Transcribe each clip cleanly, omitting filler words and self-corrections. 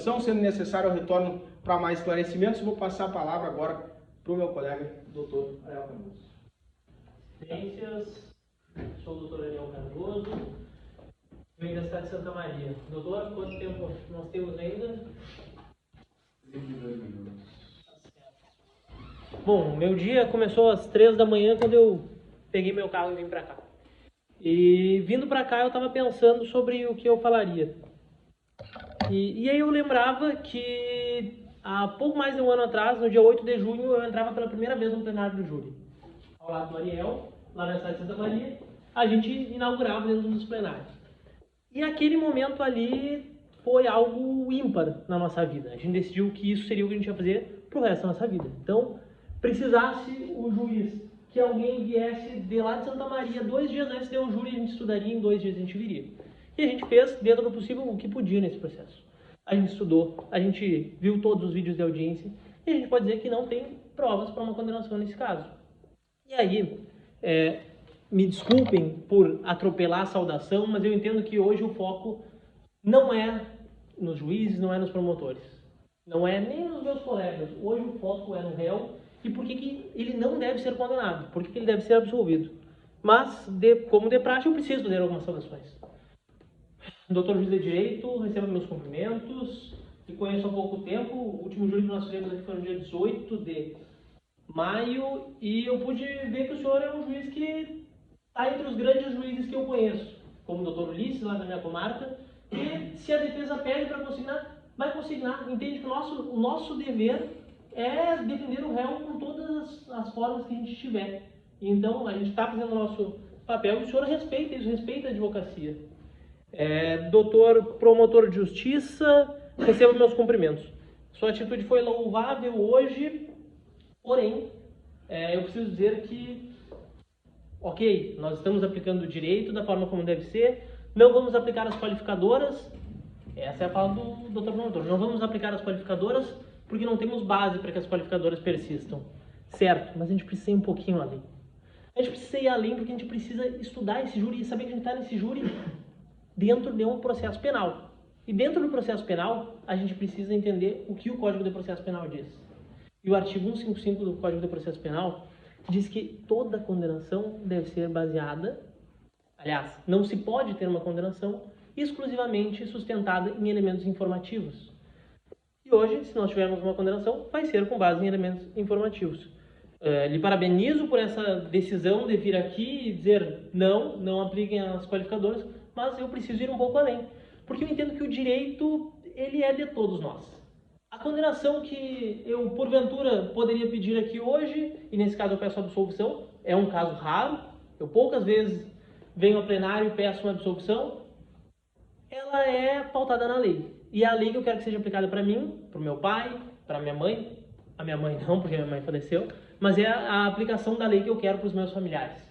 Sendo necessário, eu retorno para mais esclarecimentos. Vou passar a palavra agora para o meu colega, doutor Ariel Cardoso. Ciências, sou o doutor Ariel Cardoso, venho da cidade de Santa Maria. Doutor, quanto tempo nós temos ainda? 22 minutos. Bom, meu dia começou às 3 da manhã quando eu peguei meu carro e vim para cá. E vindo para cá eu estava pensando sobre o que eu falaria. E aí eu lembrava que há pouco mais de um ano atrás, no dia 8 de junho, eu entrava pela primeira vez no plenário do júri. Ao lado do Ariel, lá na cidade de Santa Maria, a gente inaugurava dentro dos plenários. E aquele momento ali foi algo ímpar na nossa vida. A gente decidiu que isso seria o que a gente ia fazer pro resto da nossa vida. Então, precisasse o juiz que alguém viesse de lá de Santa Maria 2 dias antes de um júri, a gente estudaria, em 2 dias a gente viria. E a gente fez, dentro do possível, o que podia nesse processo. A gente estudou, a gente viu todos os vídeos de audiência, e a gente pode dizer que não tem provas para uma condenação nesse caso. E aí, me desculpem por atropelar a saudação, mas eu entendo que hoje o foco não é nos juízes, não é nos promotores. Não é nem nos meus colegas. Hoje o foco é no réu e por que ele não deve ser condenado, por que ele deve ser absolvido. Mas, como de praxe, eu preciso fazer algumas saudações. Doutor juiz de direito, receba meus cumprimentos, te conheço há pouco tempo, o último júri que nós fizemos aqui foi no dia 18 de maio, e eu pude ver que o senhor é um juiz que está entre os grandes juízes que eu conheço, como o doutor Ulisses, lá da minha comarca, e se a defesa pede para consignar, vai consignar. Entende que o nosso dever é defender o réu com todas as formas que a gente tiver. Então, a gente está fazendo o nosso papel e o senhor respeita isso, respeita a advocacia. Doutor promotor de justiça, receba meus cumprimentos. Sua atitude foi louvável hoje, porém, eu preciso dizer que, ok, nós estamos aplicando o direito da forma como deve ser, não vamos aplicar as qualificadoras, essa é a fala do doutor promotor, não vamos aplicar as qualificadoras porque não temos base para que as qualificadoras persistam. Certo, mas a gente precisa ir um pouquinho além. A gente precisa ir além porque a gente precisa estudar esse júri e saber que a gente está nesse júri dentro de um processo penal. E dentro do processo penal, a gente precisa entender o que o Código de Processo Penal diz. E o artigo 155 do Código de Processo Penal diz que toda condenação deve ser baseada, aliás, não se pode ter uma condenação exclusivamente sustentada em elementos informativos. E hoje, se nós tivermos uma condenação, vai ser com base em elementos informativos. Lhe parabenizo por essa decisão de vir aqui e dizer não apliquem as qualificadoras, mas eu preciso ir um pouco além, porque eu entendo que o direito, ele é de todos nós. A condenação que eu, porventura, poderia pedir aqui hoje, e nesse caso eu peço absolvição, é um caso raro, eu poucas vezes venho ao plenário e peço uma absolvição, ela é pautada na lei. E é a lei que eu quero que seja aplicada para mim, para o meu pai, para minha mãe, a minha mãe não, porque minha mãe faleceu, mas é a aplicação da lei que eu quero para os meus familiares.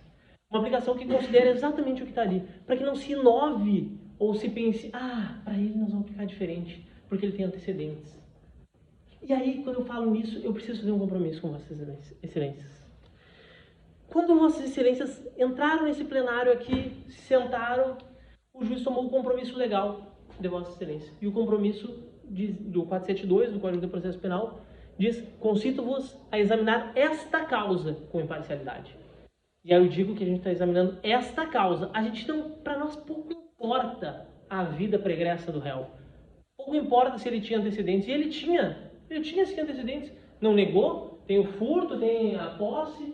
Uma aplicação que considere exatamente o que está ali, para que não se inove ou se pense, para ele nós vamos aplicar diferente, porque ele tem antecedentes. E aí, quando eu falo nisso, eu preciso fazer um compromisso com Vossas Excelências. Quando Vossas Excelências entraram nesse plenário aqui, se sentaram, o juiz tomou o compromisso legal de Vossa Excelência. E o compromisso do 472 do Código de Processo Penal diz: concito-vos a examinar esta causa com imparcialidade. E aí eu digo que a gente está examinando esta causa. A gente não, para nós, pouco importa a vida pregressa do réu. Pouco importa se ele tinha antecedentes. E ele tinha sim antecedentes. Não negou, tem o furto, tem a posse.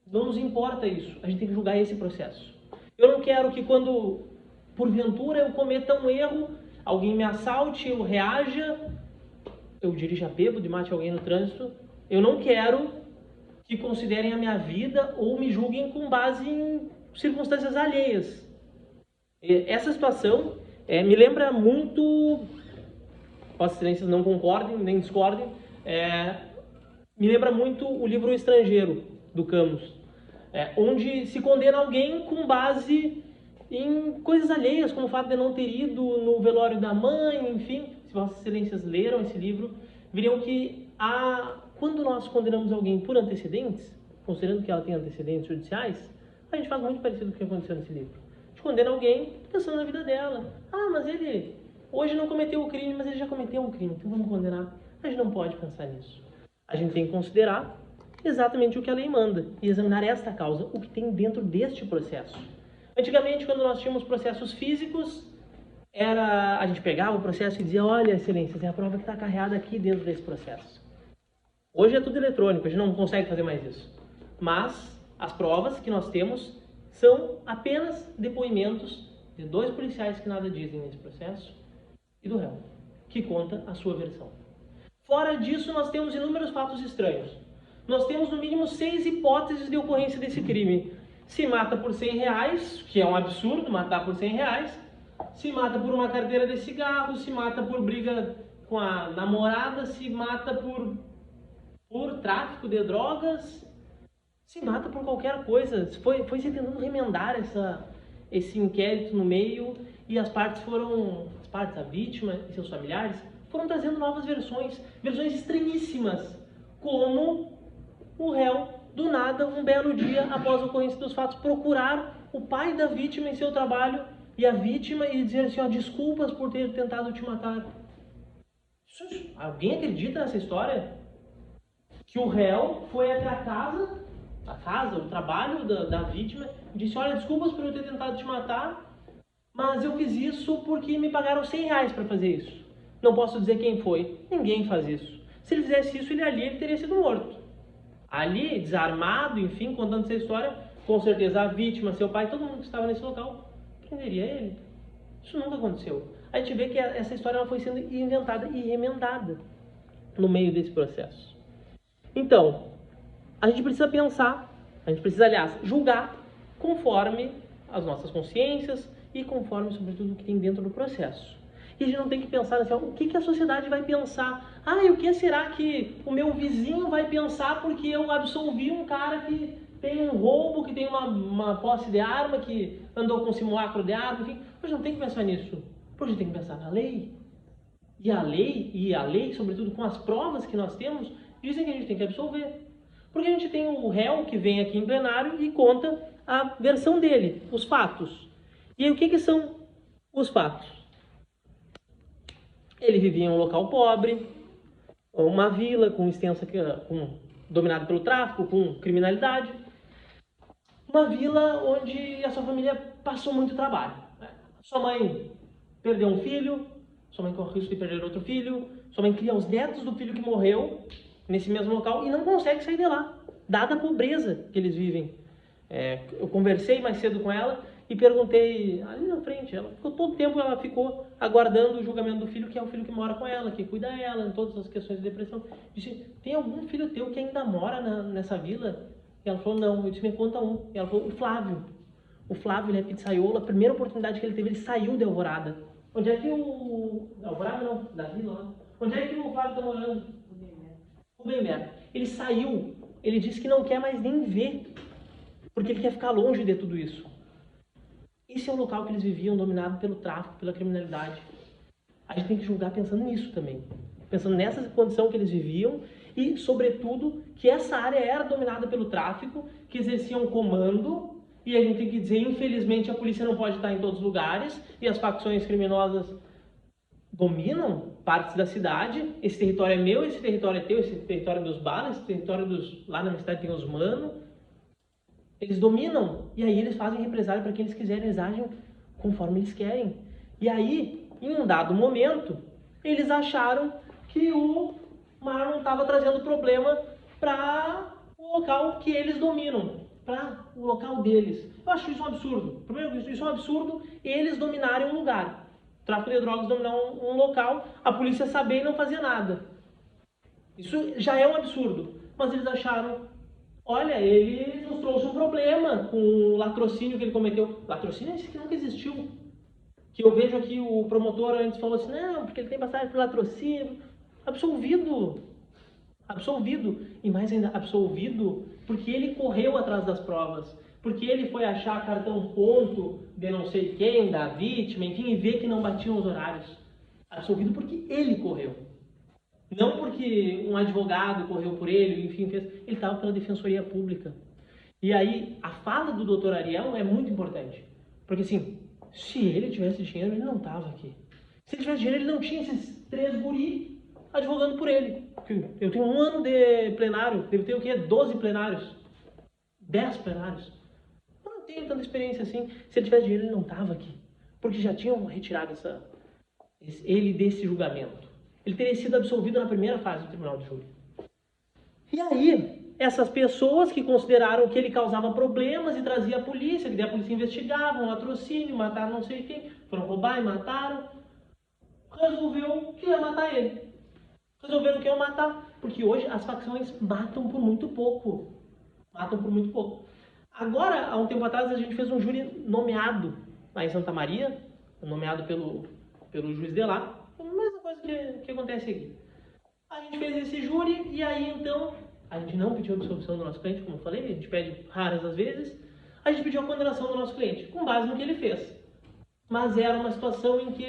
Não nos importa isso. A gente tem que julgar esse processo. Eu não quero que quando, porventura, eu cometa um erro, alguém me assalte, eu reaja, eu dirija bêbado e mate alguém no trânsito. Eu não quero que considerem a minha vida ou me julguem com base em circunstâncias alheias. Essa situação me lembra muito, Vossas Excelências não concordem nem discordem, me lembra muito o livro O Estrangeiro, do Camus, onde se condena alguém com base em coisas alheias, como o fato de não ter ido no velório da mãe, enfim. Se Vossas Excelências leram esse livro, veriam que quando nós condenamos alguém por antecedentes, considerando que ela tem antecedentes judiciais, a gente faz muito parecido com o que aconteceu nesse livro. A gente condena alguém pensando na vida dela. Mas ele hoje não cometeu o crime, mas ele já cometeu um crime, então vamos condenar. A gente não pode pensar nisso. A gente tem que considerar exatamente o que a lei manda e examinar esta causa, o que tem dentro deste processo. Antigamente, quando nós tínhamos processos físicos, a gente pegava o processo e dizia, olha, excelência, é a prova que está acarreada aqui dentro desse processo. Hoje é tudo eletrônico, a gente não consegue fazer mais isso. Mas as provas que nós temos são apenas depoimentos de 2 policiais que nada dizem nesse processo e do réu, que conta a sua versão. Fora disso, nós temos inúmeros fatos estranhos. Nós temos no mínimo 6 hipóteses de ocorrência desse crime. Se mata por R$100, que é um absurdo matar por R$100, se mata por uma carteira de cigarro, se mata por briga com a namorada, se mata por tráfico de drogas, se mata por qualquer coisa. Foi se tentando remendar esse inquérito no meio e as partes, a vítima e seus familiares, foram trazendo novas versões estranhíssimas, como o réu, do nada, um belo dia após a ocorrência dos fatos, procurar o pai da vítima em seu trabalho e a vítima e dizer assim, desculpas por ter tentado te matar. Alguém acredita nessa história? Que o réu foi até a casa, o trabalho da vítima, e disse, olha, desculpas por eu ter tentado te matar, mas eu fiz isso porque me pagaram R$100 para fazer isso. Não posso dizer quem foi. Ninguém faz isso. Se ele fizesse isso, ele teria sido morto. Ali, desarmado, enfim, contando essa história, com certeza a vítima, seu pai, todo mundo que estava nesse local, prenderia ele. Isso nunca aconteceu. A gente vê que essa história ela foi sendo inventada e remendada no meio desse processo. Então, a gente precisa pensar, aliás, julgar conforme as nossas consciências e conforme, sobretudo, o que tem dentro do processo. E a gente não tem que pensar assim, o que a sociedade vai pensar? E o que será que o meu vizinho vai pensar porque eu absolvi um cara que tem um roubo, que tem uma posse de arma, que andou com um simulacro de arma, enfim. A gente não tem que pensar nisso. A gente tem que pensar na lei. E a lei, sobretudo com as provas que nós temos, dizem que a gente tem que absolver. Porque a gente tem o réu que vem aqui em plenário e conta a versão dele, os fatos. E aí o que são os fatos? Ele vivia em um local pobre, uma vila dominada pelo tráfico, com criminalidade. Uma vila onde a sua família passou muito trabalho. Sua mãe perdeu um filho, sua mãe corre o risco de perder outro filho, sua mãe cria os netos do filho que morreu nesse mesmo local e não consegue sair de lá, dada a pobreza que eles vivem. Eu conversei mais cedo com ela e perguntei ali na frente, todo o tempo ela ficou aguardando o julgamento do filho, que é o filho que mora com ela, que cuida dela em todas as questões de depressão. Disse, tem algum filho teu que ainda mora nessa vila? E ela falou, não. Eu disse, me conta um. E ela falou, o Flávio. O Flávio, ele é pizzaiolo, a primeira oportunidade que ele teve, ele saiu de Alvorada. Onde é que Alvorada não, da vila lá. Onde é que o Flávio está morando? Rubemberg. Ele saiu, ele disse que não quer mais nem ver, porque ele quer ficar longe de tudo isso. Esse é o local que eles viviam, dominado pelo tráfico, pela criminalidade. A gente tem que julgar pensando nisso também. Pensando nessa condição que eles viviam e, sobretudo, que essa área era dominada pelo tráfico, que exercia um comando, e a gente tem que dizer, infelizmente, a polícia não pode estar em todos os lugares, e as facções criminosas dominam partes da cidade. Esse território é meu, esse território é teu, esse território é dos balas, esse território lá na minha cidade tem os mano. Eles dominam, e aí eles fazem represália para quem eles quiserem, eles agem conforme eles querem. E aí, em um dado momento, eles acharam que o Marlon estava trazendo problema para o local que eles dominam, para o local deles. Eu acho isso um absurdo. Primeiro, isso é um absurdo, eles dominarem um lugar. O tráfico de drogas dominar um local, a polícia saber e não fazer nada. Isso já é um absurdo. Mas eles acharam, olha, ele nos trouxe um problema com o latrocínio que ele cometeu. Latrocínio é esse que nunca existiu. Que eu vejo aqui o promotor antes falou assim, não, porque ele tem passagem por latrocínio. Absolvido. E mais ainda, absolvido porque ele correu atrás das provas. Porque ele foi achar cartão ponto de não sei quem, da vítima, enfim, e ver que não batiam os horários. Absolvido porque ele correu. Não porque um advogado correu por ele, enfim, fez. Ele estava pela Defensoria Pública. E aí, a fala do Dr. Ariel é muito importante. Porque assim, se ele tivesse dinheiro, ele não estava aqui. Se ele tivesse dinheiro, ele não tinha esses 3 guri advogando por ele. Eu tenho 1 ano de plenário, devo ter o quê? 12 plenários, 10 plenários. Eu não tenho tanta experiência assim. Se ele tivesse dinheiro, ele não estava aqui. Porque já tinham retirado ele desse julgamento. Ele teria sido absolvido na primeira fase do tribunal de júri. E aí, essas pessoas que consideraram que ele causava problemas e trazia a polícia, que daí a polícia investigava, um latrocínio, mataram não sei quem, foram roubar e mataram, resolveu que ia matar ele. Resolveram que iam matar, porque hoje as facções matam por muito pouco. Matam por muito pouco. Agora, há um tempo atrás, a gente fez um júri nomeado lá em Santa Maria, nomeado pelo juiz de lá. É a mesma coisa que acontece aqui. A gente fez esse júri e aí, então, a gente não pediu a absolvição do nosso cliente, como eu falei, a gente pede raras às vezes. A gente pediu a condenação do nosso cliente, com base no que ele fez. Mas era uma situação em que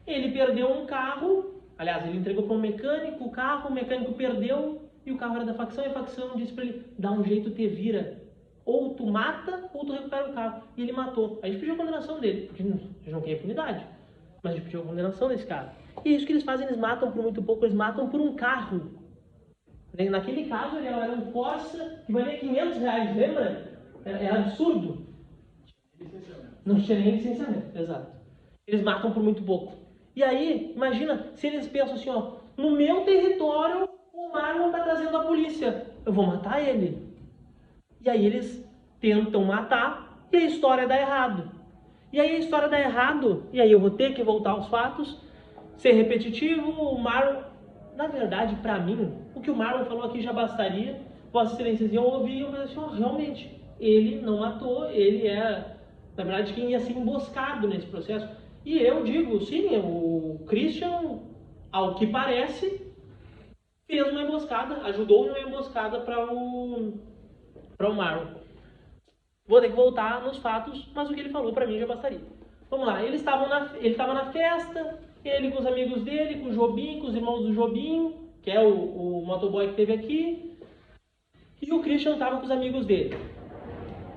ele perdeu um carro, aliás, ele entregou para um mecânico o carro, o mecânico perdeu e o carro era da facção e a facção disse para ele, dá um jeito, te vira. Ou tu mata ou tu recupera o carro. E ele matou. A gente pediu a condenação dele, porque a gente não quer impunidade. Mas a gente pediu a condenação desse cara. E é isso que eles fazem, eles matam por muito pouco, eles matam por um carro. Naquele caso, ele era um Corsa que valia R$500, lembra? Era absurdo. Não tinha nem licenciamento, exato. Eles matam por muito pouco. E aí, imagina, se eles pensam assim, ó, no meu território, o Marlon está trazendo a polícia, eu vou matar ele. E aí eles tentam matar e a história dá errado. E aí a história dá errado, e aí eu vou ter que voltar aos fatos, ser repetitivo, o Marlon... Na verdade, para mim, o que o Marlon falou aqui já bastaria. Vossa Excelência iam ouvir e eu falei assim, ó, realmente, ele não matou, ele é, na verdade, quem ia ser emboscado nesse processo. E eu digo, sim, o Christian, ao que parece, fez uma emboscada, ajudou numa emboscada para o Marlon. Vou ter que voltar nos fatos, mas o que ele falou para mim já bastaria. Vamos lá, ele estava na festa, ele com os amigos dele, com o Jobim, com os irmãos do Jobim, que é o motoboy que teve aqui, e o Christian estava com os amigos dele.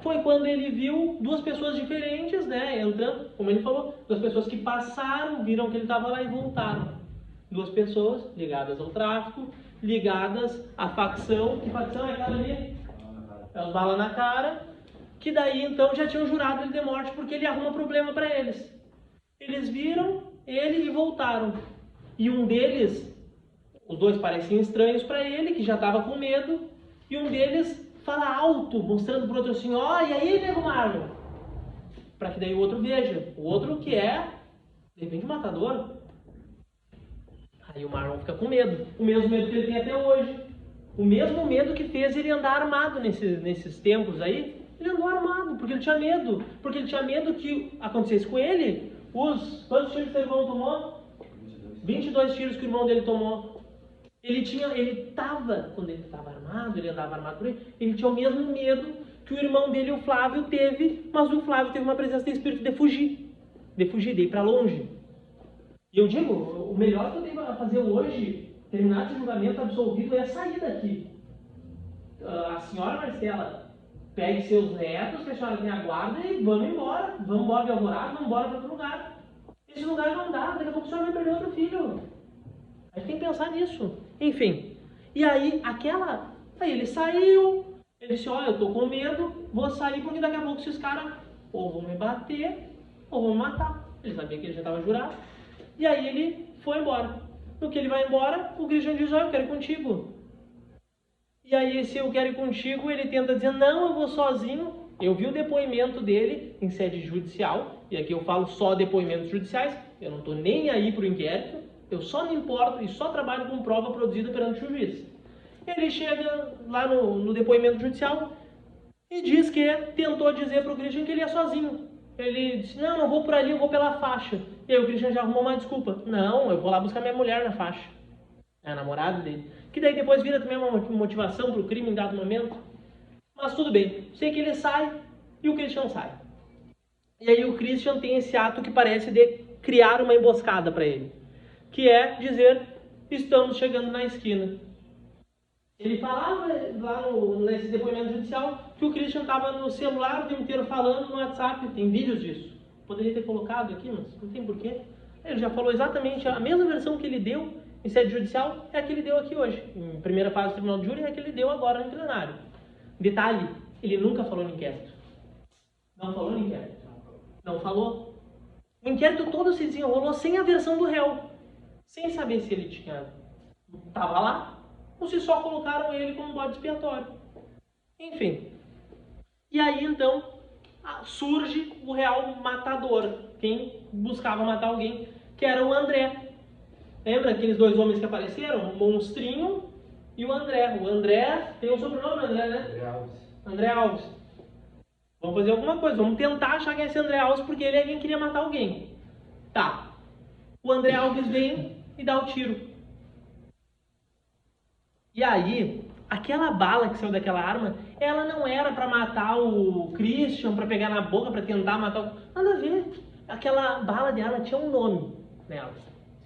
Foi quando ele viu 2 pessoas diferentes, né, entrando, como ele falou, 2 pessoas que passaram, viram que ele estava lá e voltaram. 2 pessoas ligadas ao tráfico, ligadas à facção. Que facção é aquela ali? É os bala na cara. Que daí então já tinham jurado ele de morte porque ele arruma problema para eles. Eles viram ele e voltaram. E um deles, os 2 pareciam estranhos para ele, que já estava com medo, e um deles fala alto, mostrando para o outro assim, ó, e aí, nego Marlon? Para que daí o outro veja. O outro que é, de repente, matador. Aí o Marlon fica com medo. O mesmo medo que ele tem até hoje. O mesmo medo que fez ele andar armado nesses tempos aí. Ele andou armado, porque ele tinha medo. Porque ele tinha medo que acontecesse com ele. Quantos tiros seu irmão tomou? 22 tiros que o irmão dele tomou. Quando ele estava armado, ele andava armado por ele tinha o mesmo medo que o irmão dele, o Flávio, teve, mas o Flávio teve uma presença de espírito de fugir, de ir para longe. E eu digo, o melhor que eu tenho a fazer hoje, terminar esse julgamento absolvido, é sair daqui. A senhora Marcela, pegue seus netos, que a senhora tem a guarda e vamos embora de Alvorada, vamos embora para outro lugar. Esse lugar não dá, daqui a pouco a senhora vai perder outro filho. A gente tem que pensar nisso. Enfim, e aí ele saiu, ele disse, olha, eu tô com medo, vou sair porque daqui a pouco esses caras ou vão me bater ou vão me matar. Ele sabia que ele já estava jurado. E aí ele foi embora. No que ele vai embora, o Christian diz, olha, eu quero ir contigo. E aí esse eu quero ir contigo, ele tenta dizer, não, eu vou sozinho. Eu vi o depoimento dele em sede judicial, e aqui eu falo só depoimentos judiciais, eu não estou nem aí para o inquérito, eu só me importo e só trabalho com prova produzida perante o juiz. Ele chega lá no depoimento judicial e diz que tentou dizer para o Christian que ele ia sozinho. Ele disse, não vou por ali, eu vou pela faixa. E aí o Christian já arrumou uma desculpa. Não, eu vou lá buscar minha mulher na faixa. É a namorada dele. Que daí depois vira também uma motivação para o crime em dado momento. Mas tudo bem. Sei que ele sai e o Christian sai. E aí o Christian tem esse ato que parece de criar uma emboscada para ele. Que é dizer, estamos chegando na esquina. Ele falava lá nesse depoimento judicial que o Christian estava no celular o tempo inteiro falando no WhatsApp. Tem vídeos disso. Poderia ter colocado aqui, mas não tem porquê. Ele já falou exatamente a mesma versão que ele deu em sede judicial, é a que ele deu aqui hoje. Em primeira fase do tribunal de júri, é a que ele deu agora no plenário. Detalhe, ele nunca falou no inquérito. Não falou no inquérito. Não falou. O inquérito todo se desenrolou sem a versão do réu. Sem saber se ele estava lá, ou se só colocaram ele como bode expiatório. Enfim. E aí, então, surge o real matador. Quem buscava matar alguém, que era o André. Lembra aqueles dois homens que apareceram? O Monstrinho e o André. O André tem o sobrenome, André, né? André Alves. André Alves. Vamos fazer alguma coisa. Vamos tentar achar quem é esse André Alves, porque ele é quem queria matar alguém. Tá. O André Alves vem e dá o tiro. E aí, aquela bala que saiu daquela arma, ela não era pra matar o Christian, pra pegar na boca, pra tentar matar o... Nada a ver. Aquela bala de arma tinha um nome nela.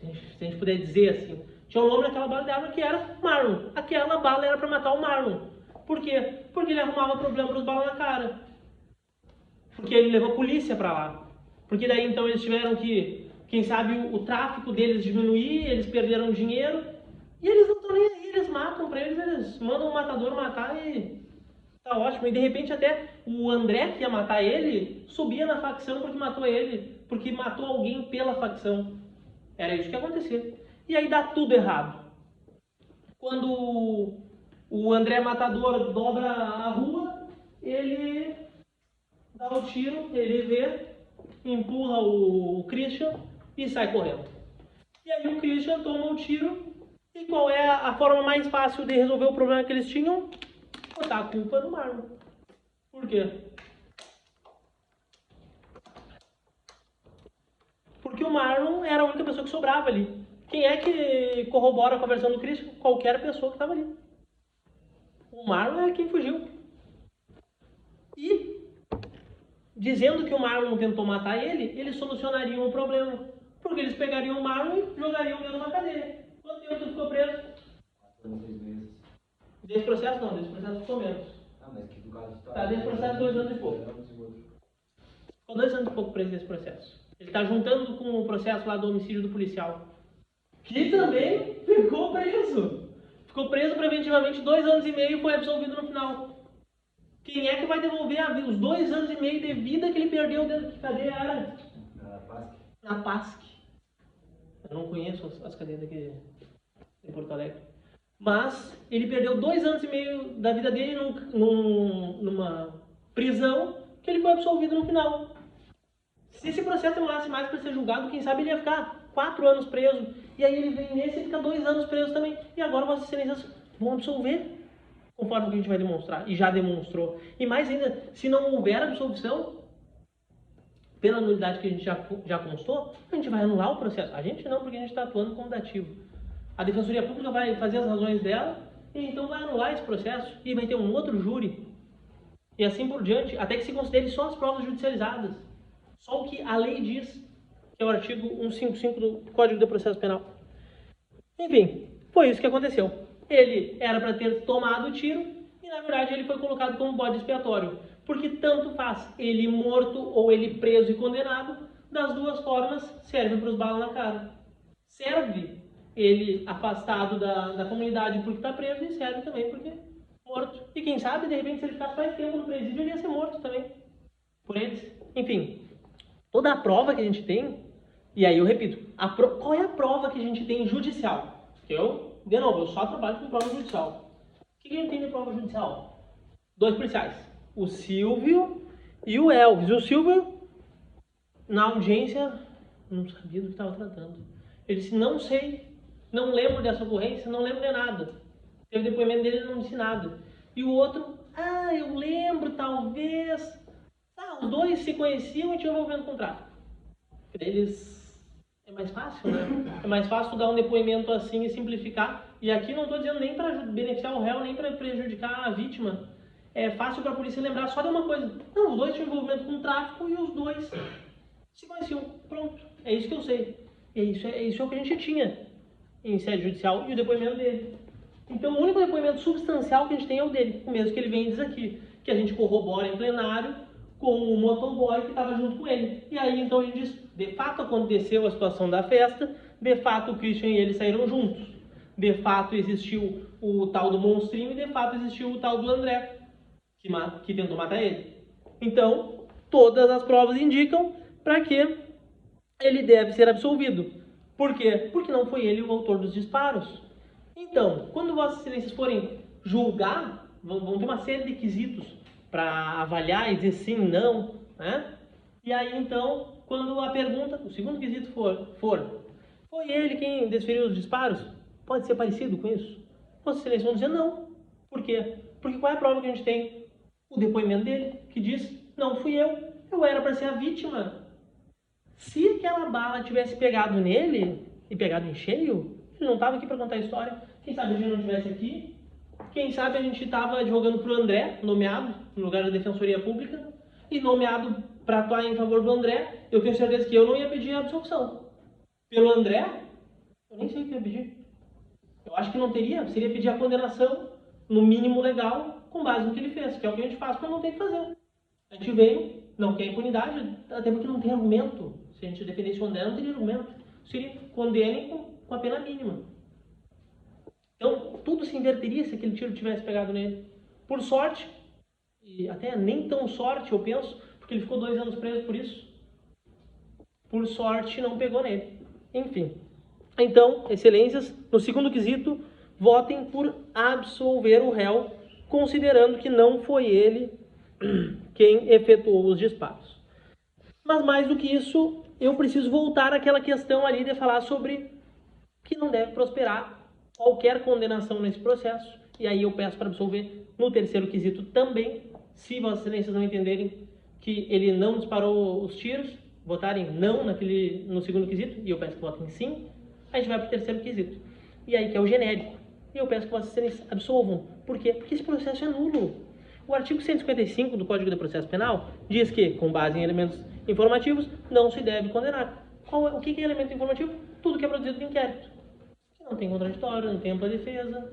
Se a gente puder dizer assim. Tinha um nome naquela bala de arma que era Marlon. Aquela bala era pra matar o Marlon. Por quê? Porque ele arrumava problema pros balas na cara. Porque ele levou a polícia pra lá. Porque daí então eles tiveram que, quem sabe, o tráfico deles diminuir, eles perderam dinheiro. E eles não estão nem aí, eles matam pra eles mandam o matador matar e tá ótimo. E de repente até o André que ia matar ele, subia na facção porque matou ele. Porque matou alguém pela facção. Era isso que ia acontecer. E aí dá tudo errado. Quando o André Matador dobra a rua, ele dá o tiro, ele vê, empurra o Christian e sai correndo. E aí o Christian toma um tiro. E qual é a forma mais fácil de resolver o problema que eles tinham? Botar a culpa no Marlon. Por quê? Porque o Marlon era a única pessoa que sobrava ali. Quem é que corrobora com a versão do Christian? Qualquer pessoa que estava ali. O Marlon é quem fugiu. E, dizendo que o Marlon tentou matar ele, eles solucionariam o problema. Porque eles pegariam o Marlon e jogariam dentro de uma cadeia. Quanto tempo tu ficou preso? 4 anos, 6 meses. Desse processo não, desse processo ficou menos. Ah, mas que do caso Tá, desse processo 2 anos e pouco. Ficou 2 anos e pouco preso nesse processo. Ele está juntando com o processo lá do homicídio do policial. Que também ficou preso. Ficou preso preventivamente 2 anos e meio e foi absolvido no final. Quem é que vai devolver os 2 anos e meio de vida que ele perdeu dentro de cadeia era? Na PASC. Na PASC. Eu não conheço as cadeias daqui em Porto Alegre. Mas ele perdeu 2 anos e meio da vida dele numa prisão que ele foi absolvido no final. Se esse processo demorasse mais para ser julgado, quem sabe ele ia ficar 4 anos preso. E aí ele vem nesse e fica 2 anos preso também. E agora Vossas Excelências vão absolver, conforme o que a gente vai demonstrar. E já demonstrou. E mais ainda, se não houver absolvição, pela nulidade que a gente já constou, a gente vai anular o processo. A gente não, porque a gente está atuando como dativo. A Defensoria Pública vai fazer as razões dela e então vai anular esse processo e vai ter um outro júri. E assim por diante, até que se considere só as provas judicializadas. Só o que a lei diz, que é o artigo 155 do Código de Processo Penal. Enfim, foi isso que aconteceu. Ele era para ter tomado o tiro e, na verdade, ele foi colocado como bode expiatório. Porque tanto faz ele morto ou ele preso e condenado, das duas formas serve para os balas na cara. Serve ele afastado da comunidade porque está preso e serve também porque morto. E quem sabe, de repente, se ele ficasse mais tempo no presídio, ele ia ser morto também por eles. Enfim, toda a prova que a gente tem, e aí eu repito, qual é a prova que a gente tem judicial? De novo, eu só trabalho com prova judicial. O que a gente tem de prova judicial? 2 policiais, o Silvio e o Elvis. O Silvio, na audiência, não sabia do que estava tratando. Ele disse, não sei, não lembro dessa ocorrência, não lembro de nada. Teve depoimento dele, ele não disse nada. E o outro, eu lembro, talvez. Os dois se conheciam e tinham envolvimento com tráfico. Eles... É mais fácil, né? É mais fácil dar um depoimento assim e simplificar. E aqui não estou dizendo nem para beneficiar o réu, nem para prejudicar a vítima. É fácil para a polícia lembrar só de uma coisa. Não, os dois tinham envolvimento com tráfico e os dois se conheciam. Pronto. É isso que eu sei. Isso é o que a gente tinha em sede judicial e o depoimento dele. Então o único depoimento substancial que a gente tem é o dele. O mesmo que ele vem e diz aqui. Que a gente corrobora em plenário com o motoboy que estava junto com ele. E aí então ele diz, de fato aconteceu a situação da festa, de fato o Christian e ele saíram juntos. De fato existiu o tal do monstrinho e de fato existiu o tal do André, que tentou matar ele. Então, todas as provas indicam para que ele deve ser absolvido. Por quê? Porque não foi ele o autor dos disparos. Então, quando Vossas Excelências forem julgar, vão ter uma série de quesitos para avaliar e dizer sim, não, né? E aí, então, quando a pergunta, o segundo quesito for foi ele quem desferiu os disparos? Pode ser parecido com isso? Vossas Excelências vão dizer não. Por quê? Porque qual é a prova que a gente tem? O depoimento dele, que diz, não fui eu era para ser a vítima. Se aquela bala tivesse pegado nele, e pegado em cheio, ele não estava aqui para contar a história. Quem sabe a gente não estivesse aqui? Quem sabe a gente estava advogando para o André, nomeado, no lugar da Defensoria Pública, e nomeado para atuar em favor do André, eu tenho certeza que eu não ia pedir a absolvição. Pelo André, eu nem sei o que eu ia pedir. Eu acho que não teria, seria pedir a condenação, no mínimo legal, com base no que ele fez, que é o que a gente faz quando não tem que fazer. A gente veio, não quer impunidade, até porque não tem argumento. Se a gente defendesse o André, não teria argumento. Seria condenem com a pena mínima. Então, tudo se inverteria se aquele tiro tivesse pegado nele. Por sorte, e até nem tão sorte, eu penso, porque ele ficou 2 anos preso por isso. Por sorte, não pegou nele. Enfim. Então, Excelências, no segundo quesito, votem por absolver o réu, considerando que não foi ele quem efetuou os disparos. Mas mais do que isso, eu preciso voltar àquela questão ali de falar sobre que não deve prosperar qualquer condenação nesse processo. E aí eu peço para absolver no terceiro quesito também, se Vossas Excelências não entenderem que ele não disparou os tiros, votarem não no segundo quesito, e eu peço que votem sim, a gente vai para o terceiro quesito. E aí que é o genérico. E eu peço que Vossas Excelências absolvam. Por quê? Porque esse processo é nulo. O artigo 155 do Código de Processo Penal diz que, com base em elementos informativos, não se deve condenar. O que é elemento informativo? Tudo que é produzido no inquérito. Não tem contraditório, não tem ampla defesa.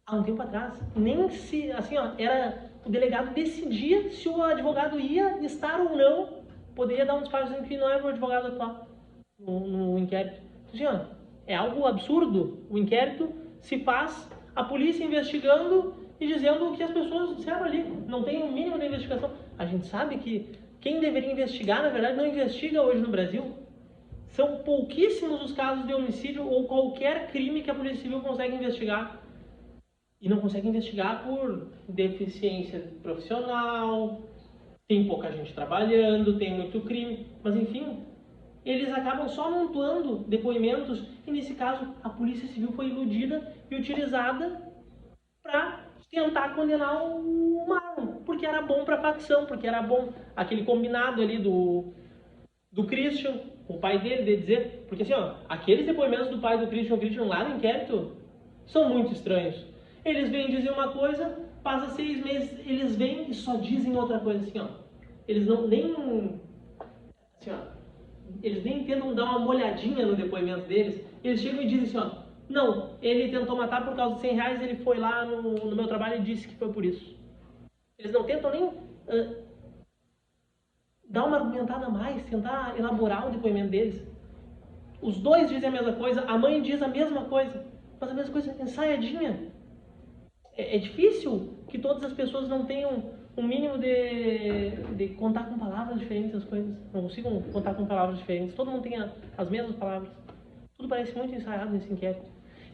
Há um tempo atrás, nem se, assim, ó, era o delegado decidia se o advogado ia estar ou não, poderia dar um despacho dizendo que não era o advogado atuar no inquérito. Assim, ó, é algo absurdo. O inquérito se faz, a polícia investigando e dizendo o que as pessoas disseram ali. Não tem o mínimo de investigação. A gente sabe que quem deveria investigar, na verdade, não investiga hoje no Brasil. São pouquíssimos os casos de homicídio ou qualquer crime que a Polícia Civil consegue investigar. E não consegue investigar por deficiência profissional, tem pouca gente trabalhando, tem muito crime, mas enfim, eles acabam só amontoando depoimentos e nesse caso a Polícia Civil foi iludida e utilizada para tentar condenar o Marlon, porque era bom para a facção, porque era bom aquele combinado ali do Christian, o pai dele, de dizer, porque assim, ó, aqueles depoimentos do pai do Christian lá no inquérito são muito estranhos. Eles vêm dizer uma coisa, passa 6 meses, eles vêm e só dizem outra coisa, assim, ó. Eles eles nem tentam dar uma molhadinha no depoimento deles. Eles chegam e dizem assim, ó, não, ele tentou matar por causa de 100 reais, ele foi lá no meu trabalho e disse que foi por isso. Eles não tentam nem dar uma argumentada a mais, tentar elaborar o depoimento deles. Os dois dizem a mesma coisa, a mãe diz a mesma coisa, mas a mesma coisa ensaiadinha. É difícil que todas as pessoas não tenham um mínimo de contar com palavras diferentes as coisas. Não consigam contar com palavras diferentes. Todo mundo tem as mesmas palavras. Tudo parece muito ensaiado nesse inquérito.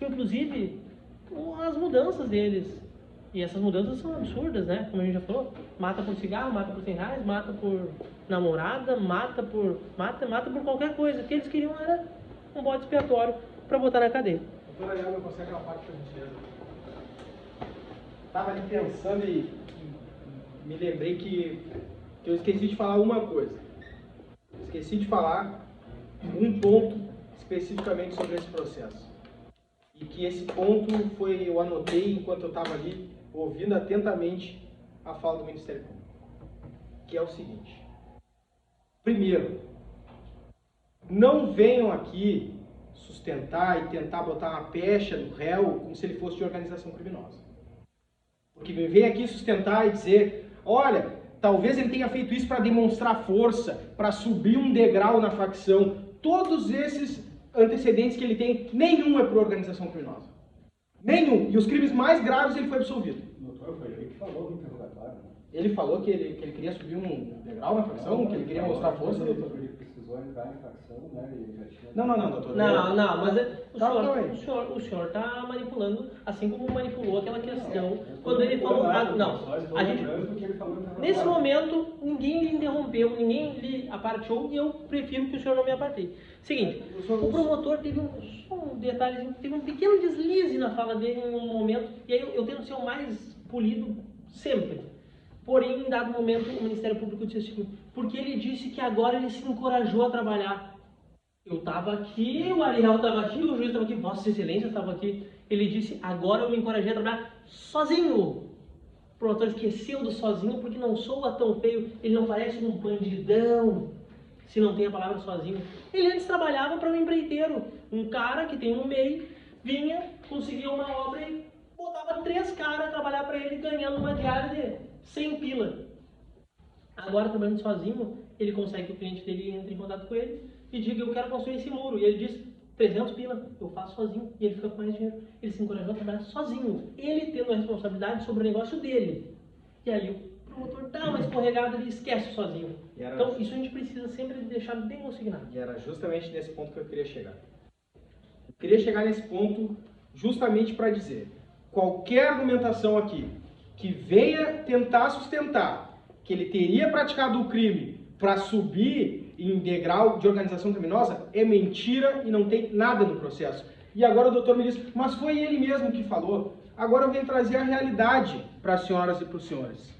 Inclusive, as mudanças deles. E essas mudanças são absurdas, né? Como a gente já falou. Mata por cigarro, mata por 100 reais, mata por namorada, mata por qualquer coisa. O que eles queriam era um bode expiatório para botar na cadeia. Doutora Helga, você é capaz de fazer. Estava ali pensando e me lembrei que eu esqueci de falar uma coisa. Esqueci de falar um ponto especificamente sobre esse processo. E que esse ponto eu anotei enquanto eu estava ali ouvindo atentamente a fala do Ministério Público. Que é o seguinte. Primeiro, não venham aqui sustentar e tentar botar uma pecha no réu como se ele fosse de organização criminosa. Porque vem aqui sustentar e dizer, olha, talvez ele tenha feito isso para demonstrar força, para subir um degrau na facção. Todos esses antecedentes que ele tem, nenhum é por organização criminosa. Nenhum. E os crimes mais graves ele foi absolvido. Doutor, foi ele que falou no interrogatório, né? Ele falou que ele queria subir um degrau na facção, que ele queria mostrar força. Doutor, ele precisou entrar em facção, né? Ele já tinha... Não, doutor. Não, mas Calma o senhor está manipulando, assim como manipulou aquela questão. Quando ele falou... a gente, nesse momento, ninguém lhe interrompeu, ninguém lhe apartou e eu prefiro que o senhor não me aparteie. Seguinte, o promotor teve um detalhe, teve um pequeno deslize na fala dele em um momento, e aí eu tento ser o mais polido sempre. Porém, em dado momento, o Ministério Público disse assim, porque ele disse que agora ele se encorajou a trabalhar. Eu estava aqui, o Ariel estava aqui, o juiz estava aqui, Vossa Excelência estava aqui. Ele disse, agora eu me encorajei a trabalhar sozinho. O promotor esqueceu do sozinho porque não soa tão feio, ele não parece um bandidão, se não tem a palavra sozinho. Ele antes trabalhava para um empreiteiro, um cara que tem um MEI, vinha, conseguia uma obra e botava 3 caras a trabalhar para ele, ganhando uma diária de 100 pila. Agora, trabalhando sozinho, ele consegue que o cliente dele entre em contato com ele e diga, eu quero construir esse muro. E ele diz, 300 pila, eu faço sozinho. E ele fica com mais dinheiro. Ele se encorajou a trabalhar sozinho. Ele tendo a responsabilidade sobre o negócio dele. E aí o promotor dá uma escorregada e esquece sozinho. Então, isso a gente precisa sempre deixar bem consignado. E era justamente nesse ponto que eu queria chegar. Eu queria chegar nesse ponto justamente para dizer, qualquer argumentação aqui que venha tentar sustentar que ele teria praticado o crime para subir em degrau de organização criminosa é mentira e não tem nada no processo. E agora o doutor me diz, mas foi ele mesmo que falou. Agora eu venho trazer a realidade para as senhoras e para os senhores.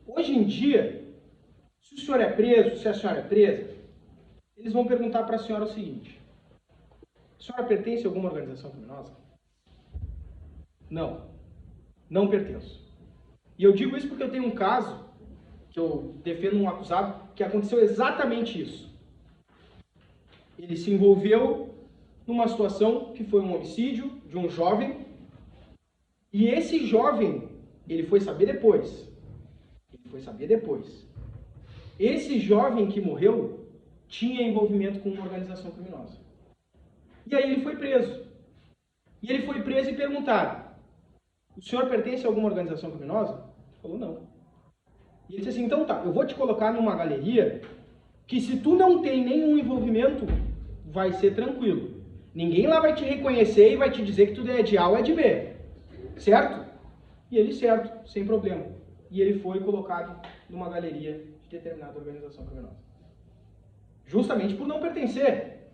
Hoje em dia, se o senhor é preso, se a senhora é presa, eles vão perguntar para a senhora o seguinte, a senhora pertence a alguma organização criminosa? Não. Não pertenço. E eu digo isso porque eu tenho um caso, que eu defendo um acusado, que aconteceu exatamente isso. Ele se envolveu numa situação que foi um homicídio de um jovem, e esse jovem, ele foi saber depois. Esse jovem que morreu tinha envolvimento com uma organização criminosa. E aí ele foi preso. E ele foi preso e perguntaram, o senhor pertence a alguma organização criminosa? Ele falou, não. E ele disse assim, então tá, eu vou te colocar numa galeria que se tu não tem nenhum envolvimento, vai ser tranquilo. Ninguém lá vai te reconhecer e vai te dizer que tu é de A ou é de B. Certo? E ele, certo, sem problema. E ele foi colocado numa galeria de determinada organização criminosa. Justamente por não pertencer.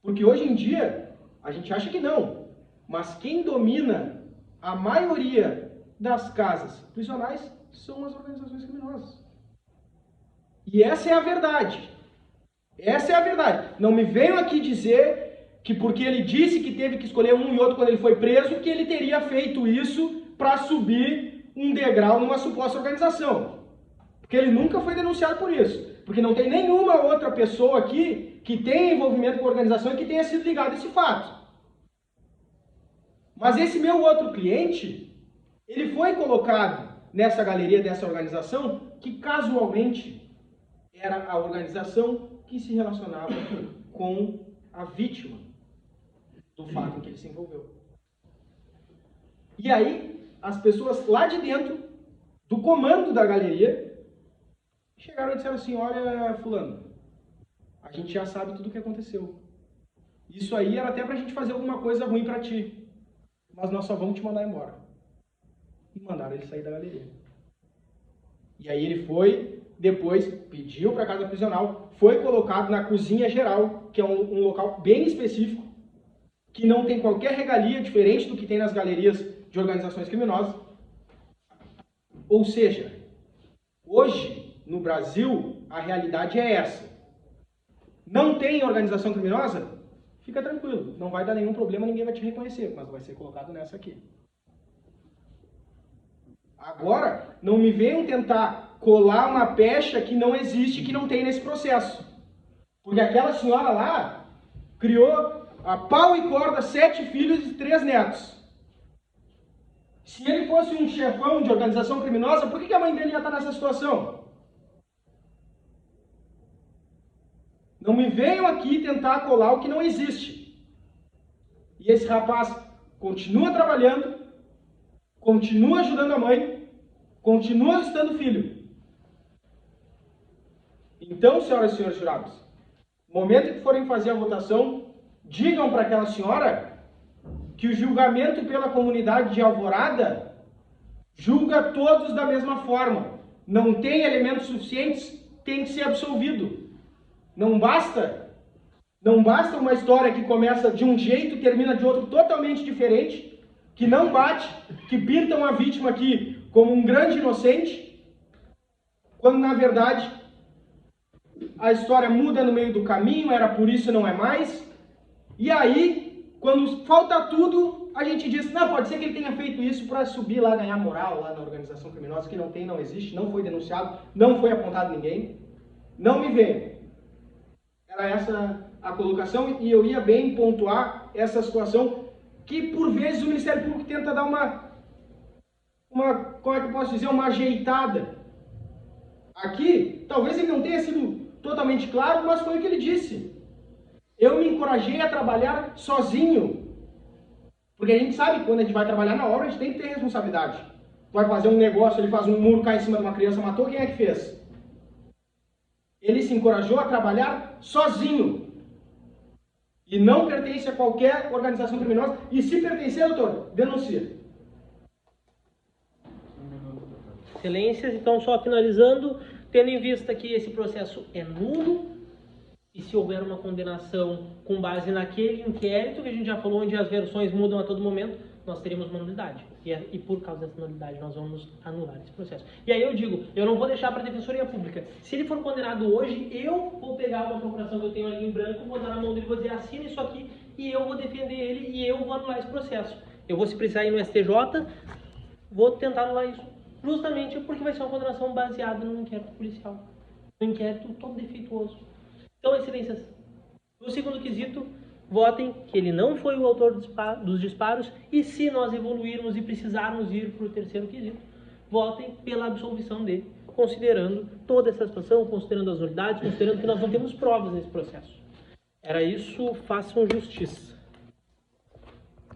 Porque hoje em dia, a gente acha que não. Mas quem domina a maioria das casas prisionais são as organizações criminosas. E essa é a verdade. Essa é a verdade. Não me venham aqui dizer que porque ele disse que teve que escolher um e outro quando ele foi preso, que ele teria feito isso para subir um degrau numa suposta organização. Porque ele nunca foi denunciado por isso. Porque não tem nenhuma outra pessoa aqui que tenha envolvimento com a organização e que tenha sido ligado a esse fato. Mas esse meu outro cliente, ele foi colocado nessa galeria dessa organização que casualmente era a organização que se relacionava com a vítima do fato em que ele se envolveu. E aí, as pessoas lá de dentro, do comando da galeria, chegaram e disseram assim, olha, fulano, a gente já sabe tudo o que aconteceu. Isso aí era até pra gente fazer alguma coisa ruim pra ti. Mas nós só vamos te mandar embora. E mandaram ele sair da galeria. E aí ele foi, depois pediu para a casa prisional, foi colocado na cozinha geral, que é um local bem específico, que não tem qualquer regalia diferente do que tem nas galerias de organizações criminosas. Ou seja, hoje, no Brasil, a realidade é essa. Não tem organização criminosa? Fica tranquilo, não vai dar nenhum problema, ninguém vai te reconhecer, mas vai ser colocado nessa aqui. Agora, não me venham tentar colar uma pecha que não existe, que não tem nesse processo. Porque aquela senhora lá criou a pau e corda 7 filhos e 3 netos. Se ele fosse um chefão de organização criminosa, por que a mãe dele ia estar nessa situação? Não me venham aqui tentar colar o que não existe. E esse rapaz continua trabalhando, continua ajudando a mãe, continua ajudando o filho. Então, senhoras e senhores jurados, no momento que forem fazer a votação, digam para aquela senhora que o julgamento pela comunidade de Alvorada julga todos da mesma forma. Não tem elementos suficientes, tem que ser absolvido. Não basta uma história que começa de um jeito e termina de outro totalmente diferente, que não bate, que pintam a vítima aqui como um grande inocente, quando na verdade a história muda no meio do caminho, era por isso e não é mais. E aí, quando falta tudo, a gente diz, não, pode ser que ele tenha feito isso para subir lá, ganhar moral lá na organização criminosa, que não tem, não existe, não foi denunciado, não foi apontado ninguém. Não me vê. Era essa a colocação, e eu ia bem pontuar essa situação que, por vezes, o Ministério Público tenta dar uma como é que eu posso dizer, uma ajeitada. Aqui, talvez ele não tenha sido totalmente claro, mas foi o que ele disse. Eu me encorajei a trabalhar sozinho. Porque a gente sabe que quando a gente vai trabalhar na obra, a gente tem que ter responsabilidade. Vai fazer um negócio, ele faz um muro, cai em cima de uma criança, matou, quem é que fez? Ele se encorajou a trabalhar sozinho. E não pertence a qualquer organização criminosa. E se pertencer, doutor, denuncia. Excelências, então só finalizando, tendo em vista que esse processo é nulo, e se houver uma condenação com base naquele inquérito que a gente já falou, onde as versões mudam a todo momento, nós teremos uma nulidade. E por causa dessa nulidade nós vamos anular esse processo. E aí eu digo, eu não vou deixar para a Defensoria Pública. Se ele for condenado hoje, eu vou pegar uma procuração que eu tenho ali em branco, vou dar na mão dele e vou dizer, assina isso aqui, e eu vou defender ele, e eu vou anular esse processo. Eu vou, se precisar ir no STJ, vou tentar anular isso. Justamente porque vai ser uma condenação baseada no inquérito policial. Um inquérito todo defeituoso. Então, excelências, no segundo quesito, votem que ele não foi o autor dos disparos, e se nós evoluirmos e precisarmos ir para o terceiro quesito, votem pela absolvição dele, considerando toda essa situação, considerando as nulidades, considerando que nós não temos provas nesse processo. Era isso, façam justiça.